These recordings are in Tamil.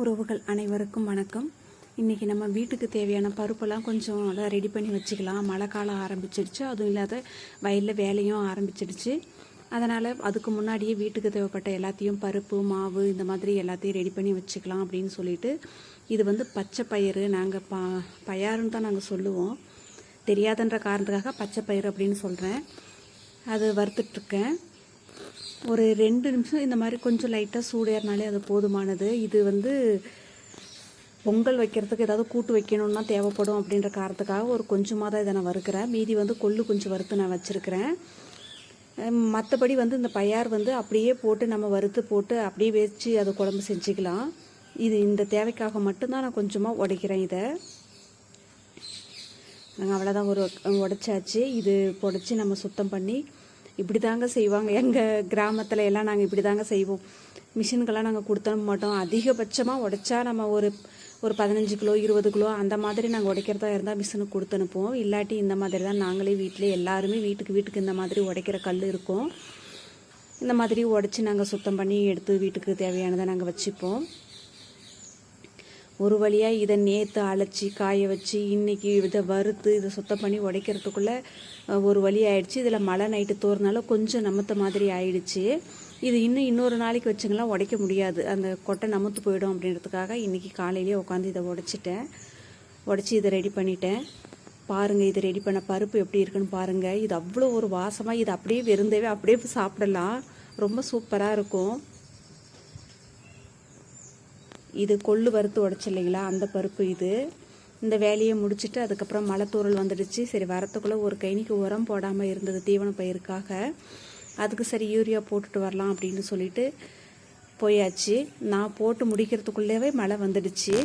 உறவுகள் அனைவருக்கும் வணக்கம். இன்றைக்கி நம்ம வீட்டுக்கு தேவையான பருப்பெல்லாம் கொஞ்சம் ரெடி பண்ணி வச்சுக்கலாம். மழை காலம் ஆரம்பிச்சிடுச்சு, அதுவும் இல்லாத வயலில் வேலையும் ஆரம்பிச்சிடுச்சு. அதனால் அதுக்கு முன்னாடியே வீட்டுக்கு தேவைப்பட்ட எல்லாத்தையும் பருப்பு மாவு இந்த மாதிரி எல்லாத்தையும் ரெடி பண்ணி வச்சுக்கலாம் அப்படின்னு சொல்லிட்டு, இது பச்சை பயிறு, நாங்கள் பயாருன்னு தான் நாங்கள் சொல்லுவோம், தெரியாதுன்ற காரணத்துக்காக பச்சை பயிறு அப்படின்னு சொல்கிறேன். அது வறுத்துட்ருக்கேன். ஒரு 2 நிமிஷம் இந்த மாதிரி கொஞ்சம் லைட்டாக சூடேறினாலே அது போதுமானது. இது பொங்கல் வைக்கிறதுக்கு ஏதாவது கூட்டு வைக்கணுன்னா தேவைப்படும் அப்படின்ற காரணத்துக்காக ஒரு கொஞ்சமாக தான் இதை நான் வறுக்கிறேன். மீதி கொள்ளு கொஞ்சம் வறுத்து நான் வச்சுருக்கிறேன். மற்றபடி இந்த பயார் அப்படியே போட்டு நம்ம வறுத்து போட்டு அப்படியே வச்சு அதை குழம்பு செஞ்சுக்கலாம். இந்த தேவைக்காக மட்டும்தான் நான் கொஞ்சமாக உடைக்கிறேன். இதை நாங்கள் அவ்வளோதான் உடைச்சாச்சு. இது புடைச்சி நம்ம சுத்தம் பண்ணி இப்படி தாங்க செய்வாங்க. எங்கள் கிராமத்தில் எல்லாம் நாங்கள் இப்படி தாங்க செய்வோம். மிஷினுக்கெல்லாம் நாங்கள் கொடுத்தன மாட்டோம். அதிகபட்சமாக உடைச்சா நம்ம ஒரு 15 கிலோ 20 கிலோ அந்த மாதிரி நாங்கள் உடைக்கிறதா இருந்தால் மிஷினுக்கு கொடுத்து அனுப்புவோம். இல்லாட்டி இந்த மாதிரி தான் நாங்களே வீட்டிலே எல்லாருமே வீட்டுக்கு இந்த மாதிரி உடைக்கிற கல் இருக்கும். இந்த மாதிரி உடைச்சி நாங்கள் சுத்தம் பண்ணி எடுத்து வீட்டுக்கு தேவையானதை நாங்கள் வச்சுப்போம். ஒரு வழியாக இதை நேற்று அழைச்சி காய வச்சு இன்றைக்கி இதை வறுத்து இதை சுத்தம் பண்ணி உடைக்கிறதுக்குள்ளே ஒரு வழி ஆயிடுச்சு. இதில் மழை நைட்டு தோறுனால கொஞ்சம் நமத்த மாதிரி ஆயிடுச்சு. இது இன்னொரு நாளைக்கு வச்சுங்களாம் உடைக்க முடியாது, அந்த கொட்டை நமத்து போயிடும் அப்படின்றதுக்காக இன்றைக்கி காலையிலே உட்காந்து இதை உடைச்சி இதை ரெடி பண்ணிட்டேன். பாருங்கள், இது ரெடி பண்ண பருப்பு எப்படி இருக்குன்னு பாருங்கள். இது அவ்வளோ ஒரு வாசமாக, இது அப்படியே வெறுந்தவே அப்படியே சாப்பிடலாம், ரொம்ப சூப்பராக இருக்கும். இது கொள்ளு வறுத்து உடைச்சி இல்லைங்களா, அந்த பருப்பு. இந்த வேலையை முடிச்சுட்டு அதுக்கப்புறம் மழை தூறல் வந்துடுச்சு. சரி, வரத்துக்குள்ளே ஒரு கைனிக்கு உரம் போடாமல் இருந்தது தீவன பயிருக்காக. அதுக்கு சரி யூரியா போட்டுட்டு வரலாம் அப்படின்னு சொல்லிட்டு போயாச்சு. நான் போட்டு முடிக்கிறதுக்குள்ளேவே மழை வந்துடுச்சு.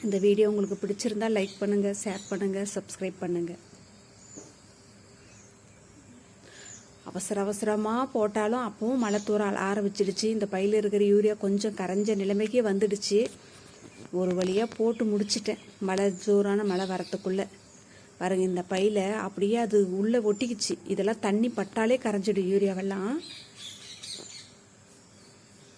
இந்த வீடியோ உங்களுக்கு பிடிச்சிருந்தா லைக் பண்ணுங்கள், ஷேர் பண்ணுங்கள், சப்ஸ்கிரைப் பண்ணுங்கள். அவசரமாக போட்டாலும் அப்பவும் மழை தூர ஆரம்பிச்சிடுச்சு. இந்த பையில் இருக்கிற யூரியா கொஞ்சம் கரைஞ்ச நிலைமைக்கே வந்துடுச்சு. ஒரு வழியாக போட்டு முடிச்சிட்டேன். ஜோரான மழை வரத்துக்குள்ளே பாருங்க, இந்த பையில் அப்படியே அது உள்ளே ஒட்டிக்கிச்சு. இதெல்லாம் தண்ணி பட்டாலே கரைஞ்சிடும் யூரியாவெல்லாம்.